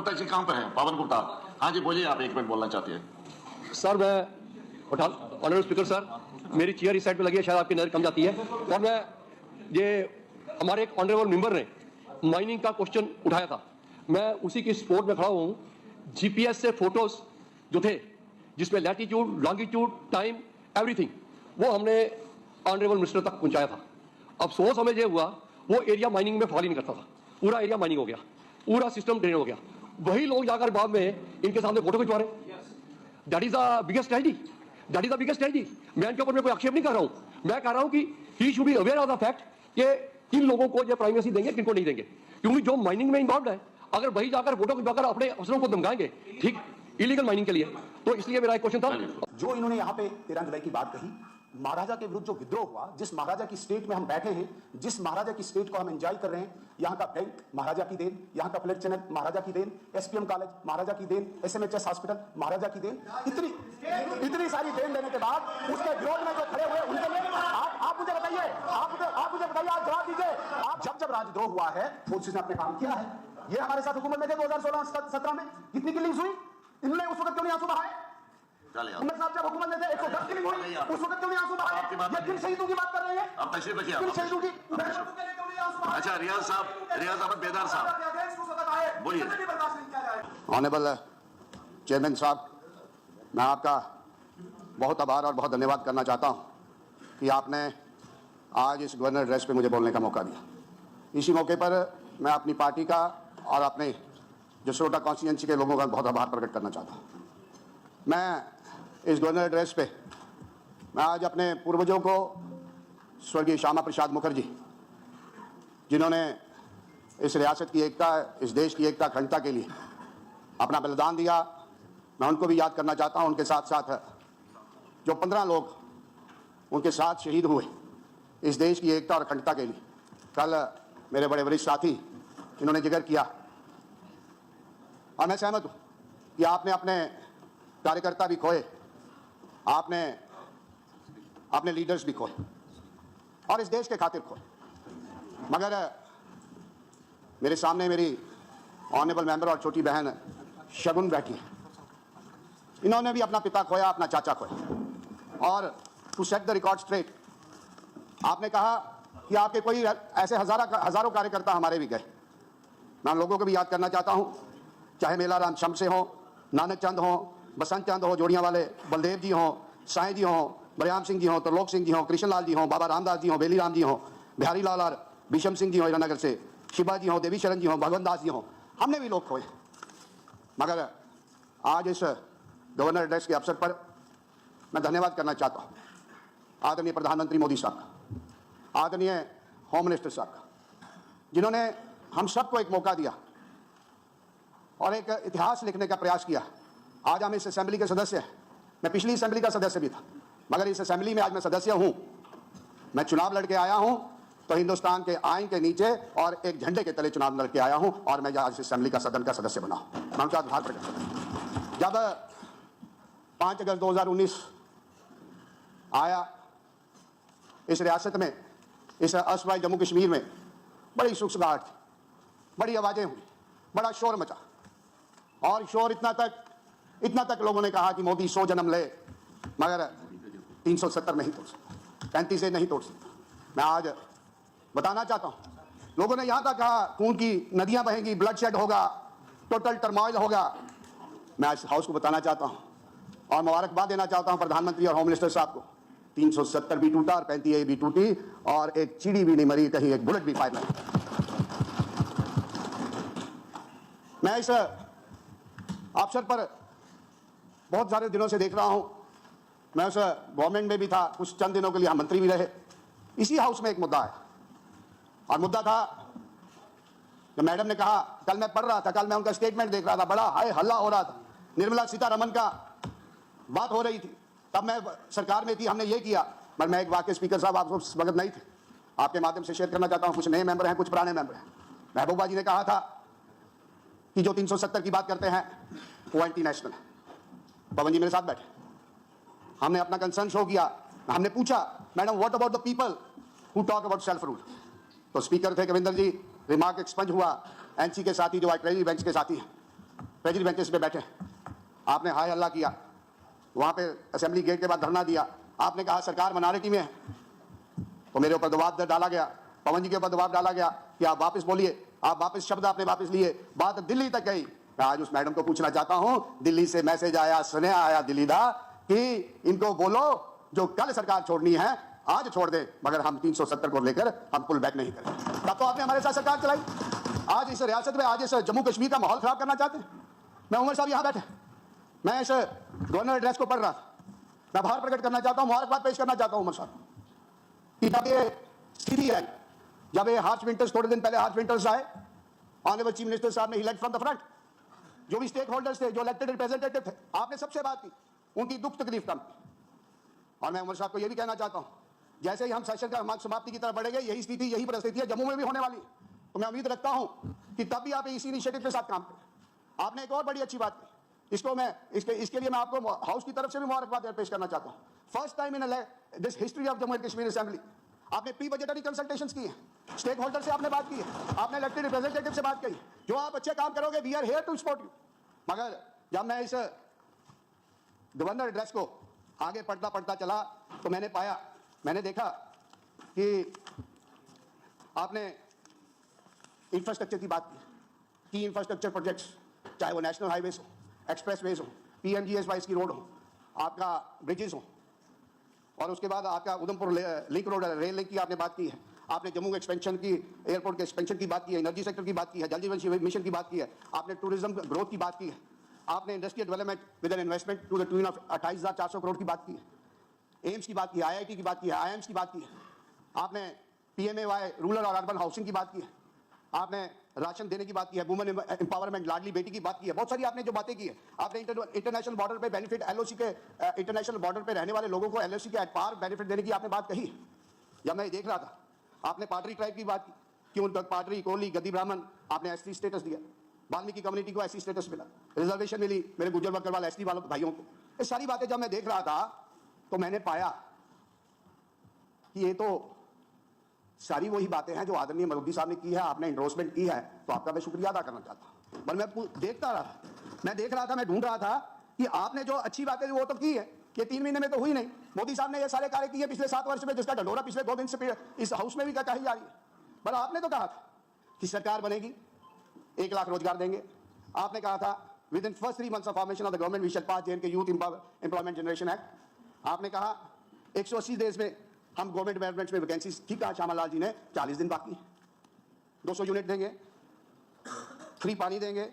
गुप्ता जी कहाँ पर हैं? पावन गुप्ता, हाँ जी बोलिए, आप 1 मिनट बोलना चाहते हैं। सर मैं ऑनरेबल स्पीकर सर, मेरी चेयर इस साइड पे लगी है, शायद आपकी नजर कम जाती है। और मैं ये हमारे एक ऑनरेबल मेंबर ने माइनिंग का क्वेश्चन उठाया था, मैं उसी की सपोर्ट में खड़ा हूँ। जीपीएस से फोटोज जो थे जिसमें लैटिट्यूड, लॉन्गिट्यूड, टाइम, एवरीथिंग, वो हमने ऑनरेबल मिनिस्टर तक पहुंचाया था। अफसोस हमें ये हुआ वो एरिया माइनिंग में फॉल ही नहीं करता था, पूरा एरिया माइनिंग हो गया, पूरा सिस्टम ड्रेन हो गया। वही लोग जाकर बाद में इनके सामने फोटो खिंचवा रहे। That is the biggest tragedy, that is the biggest tragedy. मैं इनके ऊपर मैं कोई आक्षेप नहीं कर रहा हूं, मैं कह रहा हूं कि he should be aware of the fact कि किन लोगों को ये प्राइवेसी देंगे, किनको नहीं देंगे। क्योंकि जो माइनिंग में इन्वॉल्व है, अगर वही जाकर फोटो खिंचवाकर अपने अफसरों को धमकाएंगे, ठीक, इलीगल माइनिंग के लिए, तो इसलिए मेरा एक क्वेश्चन था। जो इन्होंने यहाँ पे 13 जुलाई की बात कही, महाराजा के विरुद्ध जो विद्रोह हुआ, जिस महाराजा की स्टेट में हम बैठे हैं, जिस महाराजा की स्टेट को हम एंजॉय कर रहे हैं, यहाँ का बैंक महाराजा की देन, यहाँ का फ्लैट चैनल महाराजा की देन, एसपीएम कॉलेज महाराजा की देन, एसएमएचएस हॉस्पिटल महाराजा की देन, इतनी सारी देन देने के बाद उसके विरोध में जो खड़े हुए उनके लिए आप मुझे बताइए, आप मुझे बताइए, आप जवाब दीजिए। आप जब राजद्रोह हुआ है, फोर्सेस ने अपने काम किया है। ये हमारे साथ हुकूमत में थे 2016-17 में, कितनी किलिंग्स हुई, इन्होंने उस वक्त क्यों नहीं आंसू बहाए? उमर साहब जब हुकूमत में थे 110 किलिंग हुई, उस वक्त क्यों नहीं आंसू बहाए? ये किन शहीदों की बात कर रहे हैं? आप तशरीफ रखिए, किन शहीदों की? अच्छा रियाज साहब, रियाज अहमद बेदार साहब बोलिए। ऑनरेबल चेयरमैन साहब, मैं आपका बहुत आभार और बहुत धन्यवाद करना चाहता हूं कि आपने आज इस गवर्नर एड्रेस पे मुझे बोलने का मौका दिया। इसी मौके पर मैं अपनी पार्टी का और अपने जसरोटा कॉन्स्टिट्यूंसी के लोगों का बहुत आभार प्रकट करना चाहता हूं। मैं इस गवर्नर एड्रेस पे मैं आज अपने पूर्वजों को, स्वर्गीय श्यामा प्रसाद मुखर्जी, जिन्होंने इस रियासत की एकता, इस देश की एकता, अखंडता के लिए अपना बलिदान दिया, मैं उनको भी याद करना चाहता हूं। उनके साथ साथ जो 15 लोग उनके साथ शहीद हुए इस देश की एकता और अखंडता के लिए, कल मेरे बड़े वरिष्ठ साथी इन्होंने जिक्र किया, और मैं सहमत हूं कि आपने अपने कार्यकर्ता भी खोए, आपने अपने लीडर्स भी खोए और इस देश के खातिर खोए। मगर मेरे सामने मेरी ऑनरेबल मेंबर और छोटी बहन शगुन बैठी है, इन्होंने भी अपना पिता खोया, अपना चाचा खोया। और to set the record straight, आपने कहा कि आपके कोई ऐसे हजारों कार्यकर्ता हमारे भी गए। मैं उन लोगों को भी याद करना चाहता हूं, चाहे मेला राम शमसे हो, नानक चंद हो, बसंत चंद हो, जोड़ियां वाले बलदेव जी हो, साईं जी हो, बलराम सिंह जी हो, त्रिलोक सिंह जी हो, कृष्ण लाल जी हो, बाबा रामदास जी हो, बेली राम जी हो, बिहारी लाल और भीषम सिंह जी हो हीरानगर से, शिवा जी हो, देवी शरण जी हो, भगवंत दास जी हो, हमने भी लोग खोए। मगर आज इस गवर्नर एड्रेस के अवसर पर मैं धन्यवाद करना चाहता हूँ आदरणीय प्रधानमंत्री मोदी साहब का, आदरणीय होम मिनिस्टर साहब का, जिन्होंने हम सबको एक मौका दिया और एक इतिहास लिखने का प्रयास किया। आज हम इस असेंबली के सदस्य हैं, मैं पिछली असेंबली का सदस्य भी था, मगर इस असेंबली में आज मैं सदस्य हूं। मैं चुनाव लड़के आया हूं तो हिंदुस्तान के आइन के नीचे और एक झंडे के तले चुनाव लड़के आया हूं, और मैं आज इस असेंबली का सदन का सदस्य बना हूं। मैं उनका आभार प्रकट करता हूं। जब 5 अगस्त 2019 आया, इस रियासत में, इस अस्वाई जम्मू कश्मीर में बड़ी सुखसगाहट थी, बड़ी आवाजें हुई, बड़ा शोर मचा, और शोर इतना तक लोगों ने कहा कि मोदी 100 जन्म ले, मगर 370 नहीं तोड़ सकता, 35 से नहीं तोड़ सकता। मैं आज बताना चाहता हूं, लोगों ने यहां तक कहा खून की नदियां बहेंगी, ब्लड शेड होगा, टोटल टर्मोइल होगा। मैं इस हाउस को बताना चाहता हूं और मुबारकबाद देना चाहता हूं प्रधानमंत्री और होम मिनिस्टर साहब को। 370 भी टूटा और 35A भी टूटी, और एक चिड़ी भी नहीं मरी, कहीं एक बुलेट भी फायर नहीं। मैं इस अवसर पर बहुत सारे दिनों से देख रहा हूं, मैं उस गवर्नमेंट में भी था, कुछ चंद दिनों के लिए हम मंत्री भी रहे। इसी हाउस में एक मुद्दा है, और मुद्दा था जो मैडम ने कहा, कल मैं पढ़ रहा था, कल मैं उनका स्टेटमेंट देख रहा था, बड़ा हाय हल्ला हो रहा था, निर्मला सीतारमण का बात हो रही थी, तब मैं सरकार में थी, हमने ये किया। पर मैं एक वाकई स्पीकर साहब आप उस वक्त नहीं थे, आपके माध्यम से शेयर करना चाहता हूं। कुछ नए मेंबर हैं, कुछ पुराने मेंबर हैं। महबूबा जी ने कहा था कि जो 370 की बात करते हैं वो एंटी नेशनल है। पवन जी मेरे साथ बैठे, हमने अपना कंसर्न शो किया, हमने पूछा madam what about the people who talk about self rule. तो स्पीकर थे कविंदर जी, रिमार्क एक्सपंज हुआ, एनसी के साथी जो ट्रेजरी बेंच के साथी हैं, ट्रेजरी बेंचेस पे बैठे, आपने हाय हल्ला किया, वहां पे असेंबली गेट के बाद धरना दिया, आपने कहा सरकार माइनॉरिटी में है, तो मेरे ऊपर दबाव डाला गया, पवन जी के ऊपर दबाव डाला गया कि आप वापस बोलिए, आप वापस शब्द आपने वापस लिए, बात दिल्ली तक गई। मैं आज उस मैडम को पूछना चाहता हूं, दिल्ली से मैसेज आया, स्नेहा आया दिल्ली दा कि इनको बोलो जो कल सरकार छोड़नी है आज छोड़ दे, मगर हम 370 को लेकर हम पुल बैक नहीं करें। तब तो आपने हमारे साथ सरकार चलाई, आज इस रियासत में, आज इस जम्मू कश्मीर का माहौल खराब करना चाहते हैं। मैं उमर साहब यहां बैठे, मैं इस गवर्नर एड्रेस को पढ़ रहा था, मैं आभार प्रकट करना चाहता हूं, मुबारकबाद पेश करना चाहता हूं उमर साहब कि जब ये स्थिति है, जब ये हार्श विंटर्स, थोड़े दिन पहले हार्श विंटर्स आए, ऑनरेबल चीफ मिनिस्टर साहब ने इलेक्ट फ्रॉम द फ्रंट, जो भी स्टेक होल्डर्स थे, जो इलेक्टेड रिप्रेजेंटेटिव थे, आपने सबसे बात की, उनकी दुख तकलीफ कम की। और मैं उमर साहब को यह भी कहना चाहता हूं, जैसे ही हम सेशन का समाप्ति की तरफ बढ़ेंगे, यही स्थिति, यही परिस्थिति है जम्मू में भी होने वाली, तो मैं उम्मीद रखता हूं कि तब भी आप इसी इनिशिएटिव के साथ काम करें। आपने एक और बड़ी अच्छी बात की, इसको मैं इसके लिए मैं आपको हाउस की तरफ से भी मुबारकबाद पेश करना चाहता हूं। First time in this history of Jammu and Kashmir assembly आपने प्री बजटरी कंसल्टेशंस की है, स्टेक होल्डर से आपने बात की है, आपने इलेक्टेड रिप्रेजेंटेटिव से बात की, जो आप अच्छे काम करोगे, we are here to support you. मगर जब मैं इस गवर्नर एड्रेस को आगे पढ़ता चला तो मैंने देखा कि आपने इंफ्रास्ट्रक्चर की बात की इंफ्रास्ट्रक्चर प्रोजेक्ट्स, चाहे वो नेशनल हाईवेज हो, एक्सप्रेसवेज हो, PMGSY की रोड हो, आपका ब्रिजेस हो, और उसके बाद आपका Udhampur link road, rail link की आपने बात की है, आपने जम्मू एक्सपेंशन की, एयरपोर्ट के एक्सपेंशन की बात की है, एनर्जी सेक्टर की बात की है, जल जीवन मिशन की बात की है, आपने टूरिज्म ग्रोथ की बात की है, आपने industrial development with an investment to the tune of 28,400 crore की बात की है, एम्स की बात की है, IIT की बात की है, IIMs की बात की है, आपने PMAY रूरल और अर्बन हाउसिंग की बात की है, आपने राशन देने की बात की है, वुमेन एम्पावरमेंट, लाडली बेटी की बात की है, बहुत सारी आपने जो बातें की है। आपने इंटरनेशनल बॉर्डर पे बेनिफिट, LOC के इंटरनेशनल बॉर्डर पे रहने वाले लोगों को LOC के पार बेनिफिट देने की आपने बात कही। जब मैं देख रहा था, आपने पाटरी ट्राइब की बात की कि उन तक पाटरी, कोली, गद्दी ब्राह्मण, आपने SC स्टेटस दिया, वाल्मीकि कम्युनिटी को SC स्टेटस मिला, रिजर्वेशन मिली मेरे गुज्जर बकरवाल ST वालों भाइयों को। ये सारी बातें जब मैं देख रहा था तो मैंने पाया कि ये तो सारी वही बातें हैं जो आदरणीय मोदी साहब ने की है, आपने इंडोर्समेंट की है, तो आपका मैं शुक्रिया अदा करना चाहता हूं। पर मैं देख रहा था, मैं ढूंढ रहा था कि आपने जो अच्छी बातें वो तो की है, ये 3 महीने में तो हुई नहीं। मोदी साहब ने ये सारे कार्य किए पिछले 7 वर्ष में, जिसका ढंढोरा पिछले 2 दिन से इस हाउस में भी कही जा रही है। पर आपने तो कहा था कि सरकार बनेगी, 1 लाख रोजगार देंगे। आपने कहा था with in first 3 months of formation of the government we shall pass JNK youth employment generation act. आपने कहा 180 डेज में हम गवर्नमेंट डेवलपमेंट में वैकेंसीज, ठीक है, श्यामा लाल जी ने 40 दिन बाकी, 200 यूनिट देंगे, फ्री पानी देंगे,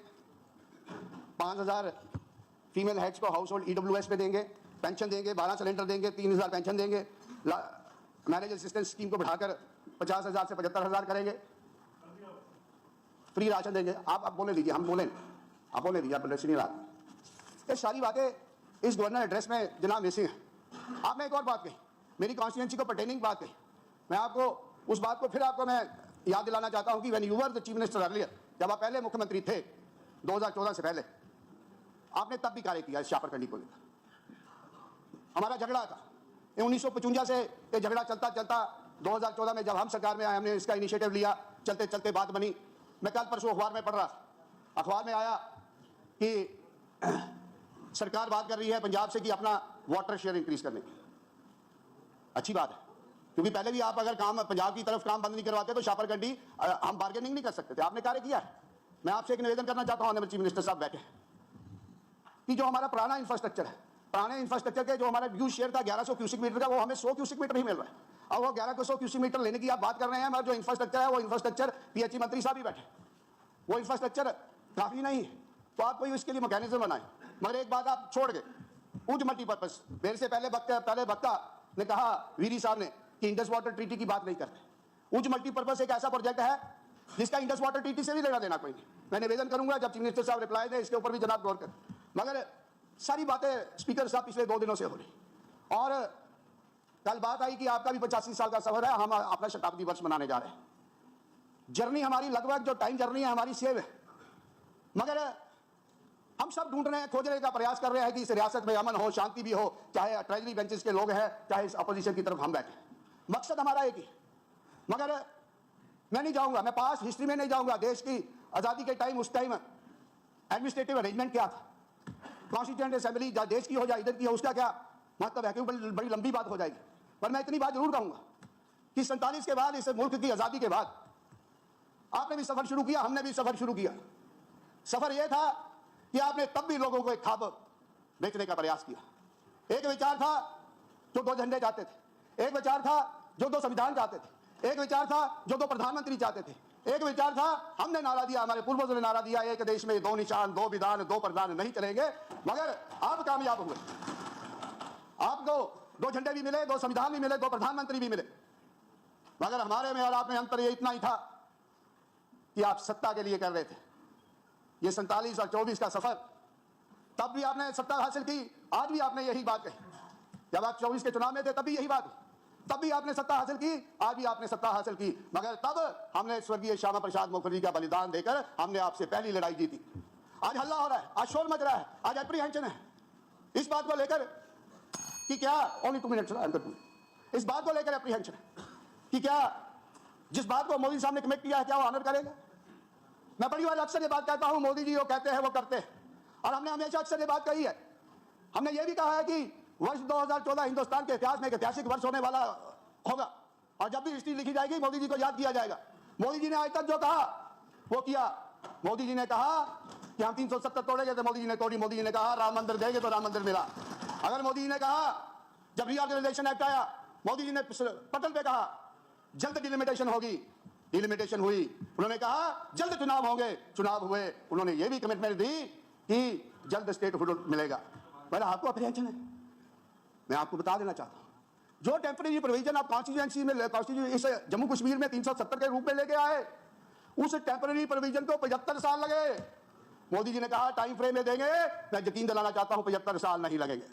5,000 फीमेल हेड्स को हाउस होल्ड EWS पे देंगे, पेंशन देंगे, 12 सिलेंडर देंगे, 3,000 पेंशन देंगे, मैरिज असिस्टेंस स्कीम को बढ़ाकर 50,000 से 75,000 करेंगे, फ्री राशन देंगे। आप बोले दीजिए, हम बोलें, आप बोले दीजिए, आप नहीं रहा। ये सारी बातें इस गवर्नर एड्रेस में जनाब मिसिंग है। आपने एक और बात कही, मेरी कॉन्स्टिट्यूंसी को पर्टेनिंग बात कही। मैं आपको उस बात को फिर आपको मैं याद दिलाना चाहता हूं कि when you were the chief minister earlier, जब आप पहले मुख्यमंत्री थे 2014 से पहले, आपने तब भी कार्य किया इस शापरकंडी को लेकर। हमारा झगड़ा था 1955 से, ये झगड़ा चलता चलता 2014 में जब हम सरकार में आए, हमने इसका इनिशिएटिव लिया, चलते चलते बात बनी। मैं कल परसों अखबार में पढ़ रहा था, अखबार में आया कि सरकार बात कर रही है पंजाब से कि अपना वाटर शेयर इंक्रीज करने की। अच्छी बात है, क्योंकि पहले भी आप अगर काम पंजाब की तरफ काम बंद नहीं करवाते तो शापरकंडी हम बार्गेनिंग नहीं कर सकते थे। आपने कार्य किया है। मैं आपसे एक निवेदन करना चाहता हूं, ऑनरेबल चीफ मिनिस्टर साहब बैठे, कि जो हमारा पुराना इंफ्रास्ट्रक्चर है, पुराने इंफ्रास्ट्रक्चर के जो हमारा यूज शेयर था 1100 क्यूसिक मीटर का, वो हमें 100 क्यूसिक मीटर ही मिल रहा है। अब वो 1100 क्यूसिक मीटर लेने की आप बात कर रहे हैं, हमारा जो इंफ्रास्ट्रक्चर है वो इंफ्रास्ट्रक्चर PHE मंत्री साहब ही बैठे, वो इंफ्रास्ट्रक्चर काफी नहीं है, तो आप कोई उसके लिए मैकेनिज्म बनाए। मगर एक बात आप छोड़ गए, उज मल्टीपर्पज। मेरे से पहले वक्ता ने कहा, वीरी साहब ने, कि इंडस वाटर ट्रीटी की बात नहीं करते। उज मल्टीपर्पज एक ऐसा प्रोजेक्ट है जिसका इंडस वाटर ट्रीटी से भी लेना देना कोई नहीं। मैं निवेदन करूंगा जब चीफ मिनिस्टर साहब रिप्लाई दें, इसके ऊपर भी जनाब गौर करें। मगर सारी बातें स्पीकर साहब पिछले 2 दिनों से हो रही, और कल बात आई कि आपका भी 85 साल का सफर है, हम अपना शताब्दी वर्ष मनाने जा रहे हैं। जर्नी हमारी लगभग जो टाइम जर्नी है हमारी सेव है, मगर हम सब ढूंढ रहे हैं, खोजने का प्रयास कर रहे हैं कि इस रियासत में अमन हो, शांति भी हो, चाहे ट्रेजरी बेंचेस के लोग हैं, चाहे इस अपोजिशन की तरफ हम बैठे। मकसद हमारा एक ही। मगर मैं नहीं जाऊंगा, मैं पास हिस्ट्री में नहीं जाऊंगा। देश की आजादी के टाइम, उस टाइम एडमिनिस्ट्रेटिव अरेंजमेंट क्या था, कॉन्स्टिट्यूएंट असेंबली देश की हो जाए इधर की हो, उसका क्या मतलब है, क्योंकि बड़ी लंबी बात हो जाएगी। पर मैं इतनी बात जरूर कहूंगा कि 47 के बाद, इस मुल्क की आजादी के बाद आपने भी सफर शुरू किया, हमने भी सफर शुरू किया। सफर यह था कि आपने तब भी लोगों को एक ख्वाब बेचने का प्रयास किया। एक विचार था जो 2 झंडे चाहते थे, एक विचार था जो 2 संविधान चाहते थे, एक विचार था जो 2 प्रधानमंत्री चाहते थे, एक विचार था, हमने नारा दिया, हमारे पूर्वजों ने नारा दिया, एक देश में 2 निशान 2 विधान 2 प्रधान नहीं चलेंगे। मगर आप कामयाब हुए, आपको 2 झंडे भी मिले, 2 संविधान भी मिले, 2 प्रधानमंत्री भी मिले। मगर हमारे में और आप में अंतर ये इतना ही था कि आप सत्ता के लिए कर रहे थे। ये 47 और 24 का सफर, तब भी आपने सत्ता हासिल की, आज भी आपने यही बात कही। जब आप 24 के चुनाव में थे तब भी यही बात, तब भी आपने सत्ता हासिल की, आज भी आपने सत्ता हासिल की। मगर तब हमने स्वर्गीय श्यामा प्रसाद मुखर्जी का बलिदान देकर हमने आपसे पहली लड़ाई जीती। आज हल्ला हो रहा है, आज शोर मच रहा है, आज एप्रीहेंशन है इस बात को लेकर कि क्या, ओनली 2 मिनट, इस बात को लेकर एप्रीहेंशन है कि क्या जिस बात को मोदी साहब ने कमिट किया है क्या वो ऑनर करेगा। मैं बड़ी बार अक्सर ये बात कहता हूं, मोदी जी वो कहते हैं वो करते हैं, और हमने हमेशा अक्सर ये बात कही है। हमने ये भी कहा है कि वर्ष 2014 हिंदुस्तान के इतिहास में एक ऐतिहासिक वर्ष होने वाला होगा, और जब भी हिस्ट्री लिखी जाएगी मोदी जी को याद किया जाएगा। मोदी जी ने आज तक जो कहा वो किया। मोदी जी ने कहा कि हम 370 तोड़ेंगे तो मोदी जी ने तोड़ी। मोदी जी ने कहा राम मंदिर देंगे तो राम मंदिर मिला। अगर मोदी जी ने कहा, जब रीऑर्गेनाइजेशन एक्ट आया, मोदी जी ने पटल पे कहा जल्द डिलिमिटेशन होगी, डिलिमिटेशन हुई। उन्होंने कहा जल्द चुनाव होंगे, चुनाव हुए। उन्होंने ये भी कमिटमेंट दी कि जल्द स्टेटहुड मिलेगा। मेरा आपको अप्रीहेंशन है, मैं आपको बता देना चाहता हूं, जो टेम्परेरी प्रोविजन आप कॉन्स्टिट्यूएंसी में, इस जम्मू कश्मीर में 370 के रूप में लेके आए, उस टेम्परेरी प्रोविजन को 75 साल लगे। मोदी जी ने कहा टाइम फ्रेम में देंगे, मैं यकीन दिलाना चाहता हूं 75 साल नहीं लगेंगे।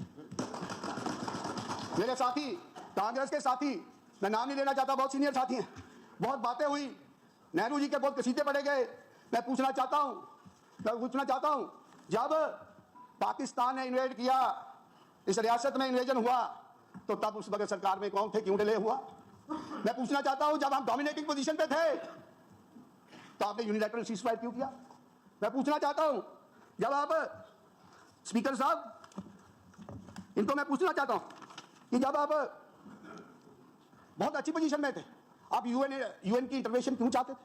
मेरे साथी, कांग्रेस के साथी, मैं नाम नहीं लेना चाहता, बहुत सीनियर साथी हैं, बहुत बातें हुई, नेहरू जी के बहुत कसीदे पढ़े गए। मैं पूछना चाहता हूं, जब पाकिस्तान ने इन्वेड किया, इस रियासत में इन्वेजन हुआ, तो तब उस वक्त सरकार में कौन थे, क्यों डिले हुआ। मैं पूछना चाहता हूं, जब हम डोमिनेटिंग पोजीशन पे थे तो आपने यूनिलैटरल सीजफायर क्यों किया। मैं पूछना चाहता हूं, जब आप स्पीकर साहब, इनको मैं पूछना चाहता हूं कि जब आप बहुत अच्छी पोजीशन में थे, आप यूएन की इंटरवेंशन क्यों चाहते थे।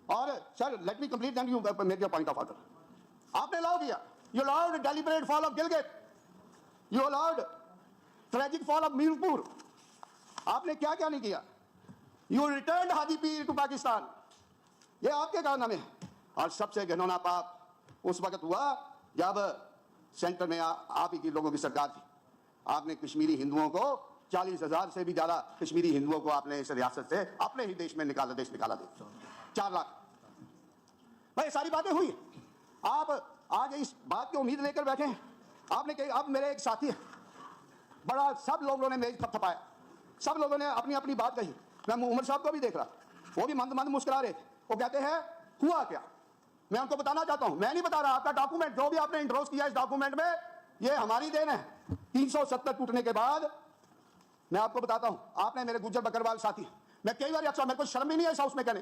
और sir let me complete then you make your point of order. आपने अलाउ किया, you allowed deliberate fall of Gilgit, you allowed tragic fall of Mirpur. आपने क्या क्या नहीं किया। You return Haji Pir to Pakistan, ये आपके कारनामे हैं। और सबसे घिनौना पाप उस वक्त हुआ जब सेंटर में आप ही की लोगों की सरकार थी। आपने कश्मीरी हिंदुओं को 40,000 से भी ज्यादा कश्मीरी हिंदुओं को आपने इस रियासत से अपने ही देश निकाला दे 4 लाख। भाई सारी बातें हुई। आप आज इस बात की उम्मीद लेकर बैठे हैं। आपने कही, अब मेरे एक साथी है, बड़ा, सब लोगों ने मेज थपथपाया, सब लोगों ने अपनी अपनी बात कही। मैं उमर साहब को भी देख रहा, वो भी मंद मंद मुस्कुरा रहे थे। वो कहते हैं हुआ क्या। मैं उनको बताना चाहता हूं, मैं नहीं बता रहा, आपका डॉक्यूमेंट जो भी आपने इंट्रोड्यूस किया इस डॉक्यूमेंट में, ये हमारी देन है। 370 टूटने के बाद मैं आपको बताता हूं, आपने मेरे गुज्जर बकरवाल साथी, मैं कई बार मेरे को शर्म ही नहीं है इस हाउस में कहने,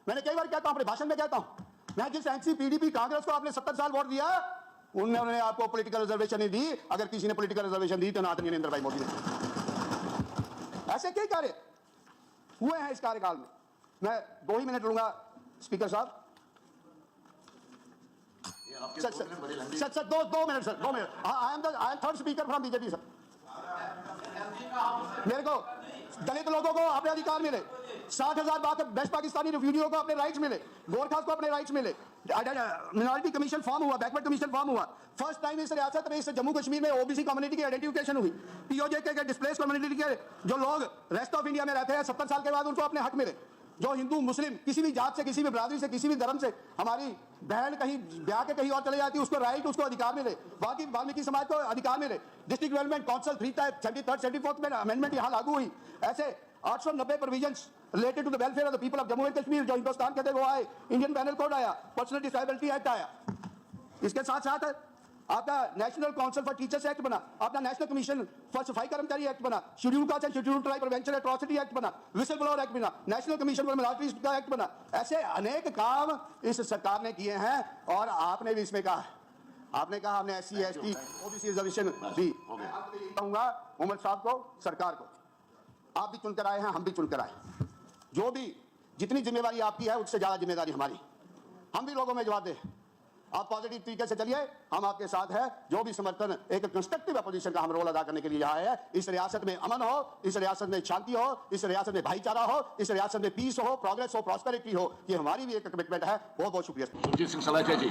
मैंने कई बार कहता हूं, अपने भाषण में कहता हूं, मैं जिस एनसी पीडीपी कांग्रेस को आपने 70 साल वोट दिया, उन्होंने आपको पॉलिटिकल रिजर्वेशन नहीं दी। अगर किसी ने पॉलिटिकल रिजर्वेशन दी तो आदरणीय नरेंद्र भाई मोदी ने। ऐसे कई कार्य हुए हैं इस कार्यकाल में। मैं 2 ही मिनट लूंगा स्पीकर साहब। Sir 2 minute sir, 2 minute. I am third speaker from BJP sir. मेरे को दलित लोगों को अपने अधिकार मिले, 60,000 बेस्ट पाकिस्तानी रिफ्यूजियों को अपने राइट्स मिले, गोरखास को अपने राइट्स मिले, मिनॉरिटी कमीशन फॉर्म हुआ, बैकवर्ड कमीशन फॉर्म हुआ। फर्स्ट टाइम इस रियासत में, इस जम्मू कश्मीर में ओबीसी कम्युनिटी की आइडेंटिफिकेशन हुई। पीओजे के डिस्प्लेस कम्युनिटी के जो लोग रेस्ट ऑफ इंडिया में रहते हैं 70 साल के बाद उनको अपने हक मिले। जो हिंदू मुस्लिम किसी भी जात से, किसी भी बिरादरी से, किसी भी धर्म से हमारी बहन कहीं ब्याह के कहीं और चले जाती है, उसको राइट, उसको अधिकार मिले। बाकी वाल्मीकि समाज को अधिकार मिले। District development council 73rd 74th में अमेंडमेंट यहां लागू हुई। ऐसे 890 provisions related to the welfare of the people of Jammu and Kashmir जो हिंदुस्तान के थे वो आए। इंडियन पैनल कोड आया, पर्सनल डिसेबिलिटी एक्ट आया। इसके साथ साथ आपका national council for teachers act बना, आपका national commission for safai karamchari act बना, schedule caste and schedule tribe prevention atrocity act बना, विसल ब्लोअर एक्ट बना, नेशनल कमीशन फॉर माइनॉरिटीज का एक्ट बना। ऐसे अनेक काम इस सरकार ने किए हैं और आपने भी इसमें कहा, आपने कहा हमने SC ST OBC रिजर्वेशन दी। कहूंगा उमर साहब को, सरकार को, आप भी चुनकर आए हैं, हम भी चुनकर आए, जो भी जितनी जिम्मेवारी आपकी है उससे ज्यादा जिम्मेदारी हमारी, हम भी लोगों में जवाब दें। आप पॉजिटिव तरीके से चलिए, हम आपके साथ हैं। जो भी समर्थन एक कंस्ट्रक्टिव अपोजिशन का हम रोल अदा करने के लिए आए हैं। इस रियासत में अमन हो, इस रियासत में शांति हो, इस रियासत में भाईचारा हो, इस रियासत में पीस हो, प्रोग्रेस हो, प्रॉस्पेरिटी हो, ये हमारी भी एक कमिटमेंट है। बहुत बहुत शुक्रिया। सुरजीत सिंह सलाचा जी।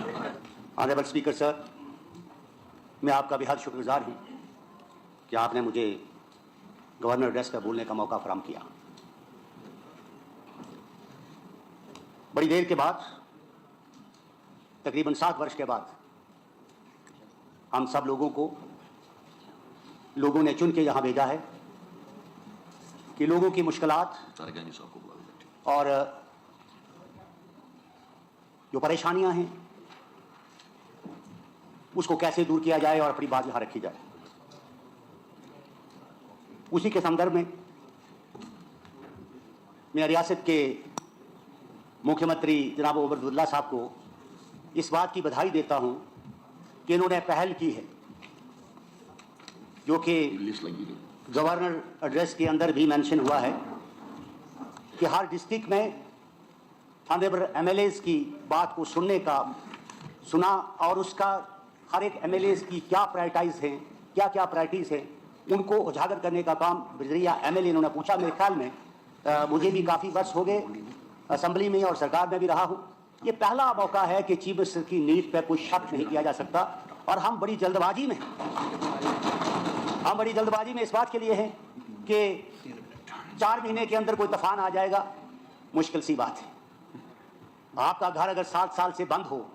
ऑनरेबल स्पीकर सर, मैं आपका बेहद शुक्रगुजार हूँ कि आपने मुझे गवर्नर एड्रेस पर बोलने का मौका फराहम किया। बड़ी देर के बाद, तकरीबन 7 वर्ष के बाद, हम सब लोगों ने चुन के यहाँ भेजा है कि लोगों की मुश्किलात और जो परेशानियां हैं उसको कैसे दूर किया जाए और अपनी बात यहाँ रखी जाए। उसी के संदर्भ में मैं रियासत के मुख्यमंत्री जनाब उमर अब्दुल्ला साहब को इस बात की बधाई देता हूं कि इन्होंने पहल की है, जो कि गवर्नर एड्रेस के अंदर भी मेंशन हुआ है कि हर डिस्ट्रिक्ट में ऑनरेबल MLAs की बात को सुना और उसका हर एक MLAs की क्या प्रायोरिटीज हैं, क्या क्या प्रायोरिटीज हैं, उनको उजागर करने का काम बजरिया MLA इन्होंने पूछा। मेरे ख्याल में मुझे भी काफ़ी वर्ष हो गए असेंबली में और सरकार में भी रहा हूँ। ये पहला मौका है कि चीफ मिनिस्टर की नीड पर कोई शक नहीं किया जा सकता और हम बड़ी जल्दबाजी में इस बात के लिए हैं कि 4 महीने के अंदर कोई तूफान आ जाएगा, मुश्किल सी बात है। आपका घर अगर 7 साल से बंद हो,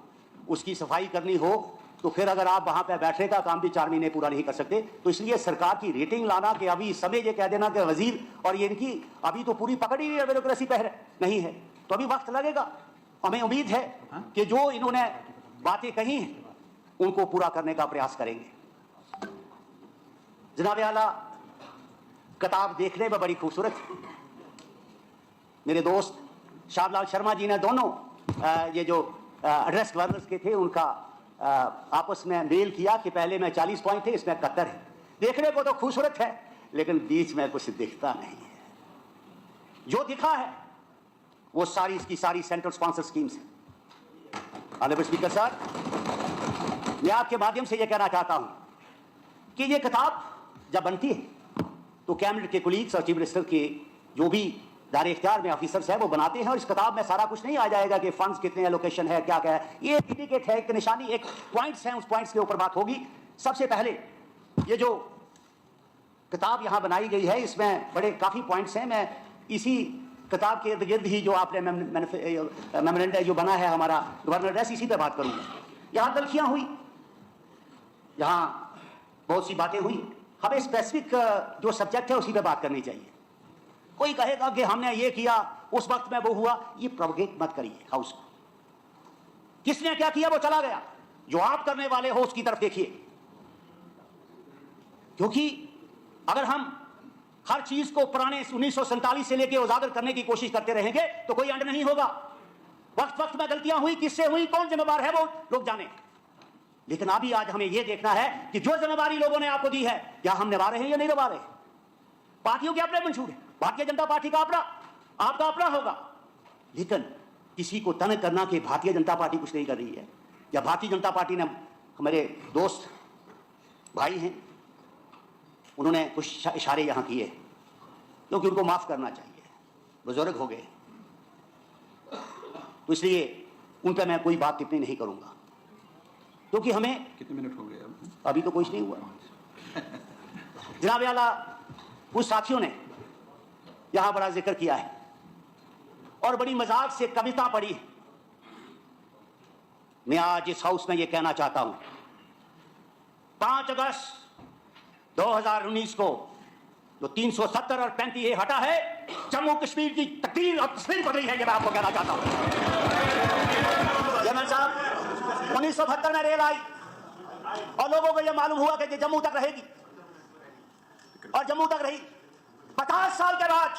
उसकी सफाई करनी हो, तो फिर अगर आप वहां पे बैठने का काम भी 4 महीने पूरा नहीं कर सकते। तो इसलिए सरकार की रेटिंग लाना कि अभी इस समय ये कह देना कि वजीर और ये इनकी अभी तो पूरी पकड़ ही ब्यूरोक्रेसी पे नहीं है, तो अभी वक्त लगेगा। हमें उम्मीद है कि जो इन्होंने बातें कही हैं उनको पूरा करने का प्रयास करेंगे। जनाब आला, किताब देखने में बड़ी खूबसूरत है। मेरे दोस्त शाहलाल शर्मा जी ने दोनों ये जो एड्रेस गवर्नर्स के थे उनका आपस में मेल किया कि पहले में 40 पॉइंट थे, इसमें 71 है। देखने को तो खूबसूरत है लेकिन बीच में कुछ दिखता नहीं है। जो दिखा है वो सारी इसकी सारी सेंट्रल स्पॉन्सर स्कीम्स हैं। ऑनरेबल स्पीकर साहब, मैं आपके माध्यम से यह कहना चाहता हूं कि ये किताब जब बनती है तो कैबिनेट के कोलीग्स और चीफ मिनिस्टर के जो भी दायरे इख्तियार में ऑफिसर्स हैं वो बनाते हैं और इस किताब में सारा कुछ नहीं आ जाएगा कि फंड्स कितने एलोकेशन है, क्या क्या है। ये इंडिकेट है, एक निशानी, एक पॉइंट्स हैं, उस पॉइंट्स के ऊपर बात होगी। सबसे पहले ये जो किताब यहाँ बनाई गई है इसमें बड़े काफ़ी पॉइंट्स हैं। मैं इसी किताब के इर्द गिर्द ही जो आपने मेमोरेंडम जो बना है हमारा गवर्नर एड्रेस, इसी पे बात करूँगा। यहाँ तलखियाँ हुई, यहाँ बहुत सी बातें हुई। हमें स्पेसिफिक जो सब्जेक्ट है उसी पे बात करनी चाहिए। कोई कहेगा कि हमने ये किया, उस वक्त में वो हुआ, ये प्रोवोकेट मत करिए हाउस को। किसने क्या किया वो चला गया, जो आप करने वाले हो उसकी तरफ देखिए। क्योंकि अगर हम हर चीज को पुराने 1947 से लेकर उजागर करने की कोशिश करते रहेंगे तो कोई एंड नहीं होगा। वक्त वक्त में गलतियां हुई, किससे हुई, कौन जिम्मेदार है वो लोग जाने। लेकिन अभी आज हमें यह देखना है कि जो जिम्मेदारी लोगों ने आपको दी है क्या हम निभा रहे हैं या नहीं निभा रहे। पार्टियों के अपने मंशूर है, भारतीय जनता पार्टी का अपना, आपका अपना होगा। लेकिन किसी को तंग करना कि भारतीय जनता पार्टी कुछ नहीं कर रही है, या भारतीय जनता पार्टी ने, हमारे दोस्त भाई हैं उन्होंने कुछ इशारे यहाँ किए क्योंकि उनको माफ करना चाहिए, बुजुर्ग हो गए, तो इसलिए उन पर मैं कोई बात टिप्पणी नहीं करूंगा। क्योंकि हमें कितने मिनट हो गए अभी तो कुछ नहीं हुआ। जनाब आला, कुछ साथियों ने यहां बड़ा जिक्र किया है और बड़ी मजाक से कविता पढ़ी है। मैं आज इस हाउस में यह कहना चाहता हूं, 5 अगस्त 2019 को जो 370 और 35 ये हटा है, जम्मू कश्मीर की तकदीर और तस्वीर बदली है, ये मैं आपको कहना चाहता हूं। जनरल साहब, 1972 में रेल आई, और लोगों को यह मालूम हुआ कि ये जम्मू तक रहेगी और जम्मू तक रही। 50 साल के बाद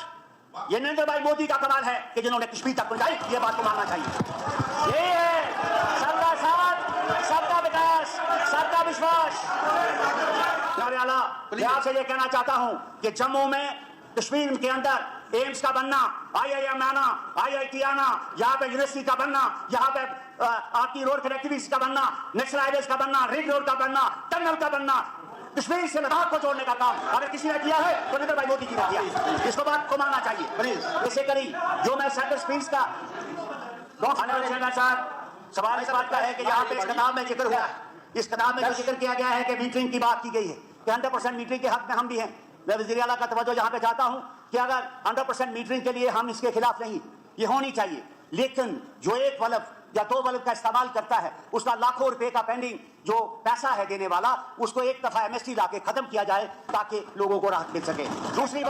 ये नरेंद्र भाई मोदी का कमाल है कि जिन्होंने कश्मीर तक पहुंचाई। ये बात को मानना चाहिए। ये है सबका साथ, सबका विकास, सबका विश्वास। मैं आपसे ये कहना चाहता हूं कि जम्मू में, कश्मीर के अंदर एम्स का बनना, IIM आना, IIT आना, यहाँ पे यूनिवर्सिटी का बनना, यहाँ पे आपकी रोड कनेक्टिविटी का बनना, नेशनल हाईवेज का बनना, रिंग रोड का बनना, टनल का बनना, कश्मीर से लद्दाख को जोड़ने का काम अगर किसी ने किया है तो नरेंद्र भाई मोदी जी ने किया। इसको बात को मानना चाहिए। प्लीज इसे करी जो मैं सेंटर स्पीच का सवाल इस बात का है कि यहाँ पे इस किताब में जिक्र हुआ है, इस किताब में जो जिक्र किया गया है कि मीटरिंग की बात की गई है कि 100% मीटरिंग के हक में हम भी हैं। मैं वज़ीर आला का तवज्जो यहाँ पे चाहता हूँ कि अगर 100% मीटरिंग के लिए हम इसके खिलाफ नहीं, ये होनी चाहिए, लेकिन जो एक बल्ब या 2 बल्ब का इस्तेमाल करता है उसका लाखों रुपए का पेंडिंग जो पैसा है देने वाला, उसको एक दफा MST लाके खत्म किया जाए ताकि लोगों को राहत मिल सके। दूसरी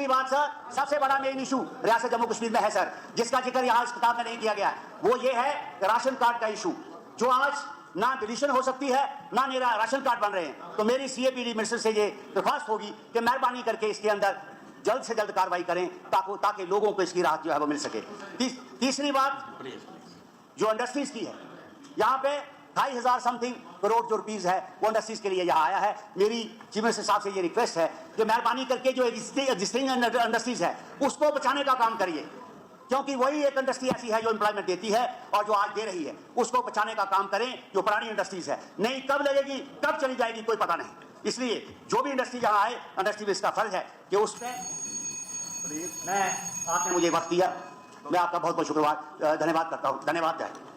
बात सर, सबसे बड़ा मेन इशू रियासत जम्मू कश्मीर में है सर, जिसका जिक्र यहाँ इस किताब में नहीं किया गया है, वो ये है राशन कार्ड का इशू, जो आज ना डिलीशन हो सकती है ना मेरा राशन कार्ड बन रहे हैं। तो मेरी CAPD मिनिस्टर से ये दरख्वास्त होगी कि मेहरबानी करके इसके अंदर जल्द से जल्द कार्रवाई करें ताकि लोगों को इसकी राहत जो है वो मिल सके। तीसरी बात जो इंडस्ट्रीज की है, यहाँ पे 2,500 समथिंग करोड़ जो रुपीस है वो इंडस्ट्रीज के लिए यहाँ आया है। मेरी चीफ मिनिस्टर साहब से ये रिक्वेस्ट है कि मेहरबानी करके जो एग्जिस्टिंग इंडस्ट्रीज है उसको बचाने का काम करिए, क्योंकि वही एक इंडस्ट्री ऐसी है जो एम्प्लॉयमेंट देती है और जो आज दे रही है, उसको बचाने का काम करें। जो पुरानी इंडस्ट्रीज है, नहीं कब लगेगी कब चली जाएगी कोई पता नहीं, इसलिए जो भी इंडस्ट्री यहाँ आए, इंडस्ट्री में इसका फर्ज है कि उस पर मैं आपने मुझे वक्त दिया, मैं आपका बहुत बहुत शुक्रवार धन्यवाद करता हूँ। धन्यवाद।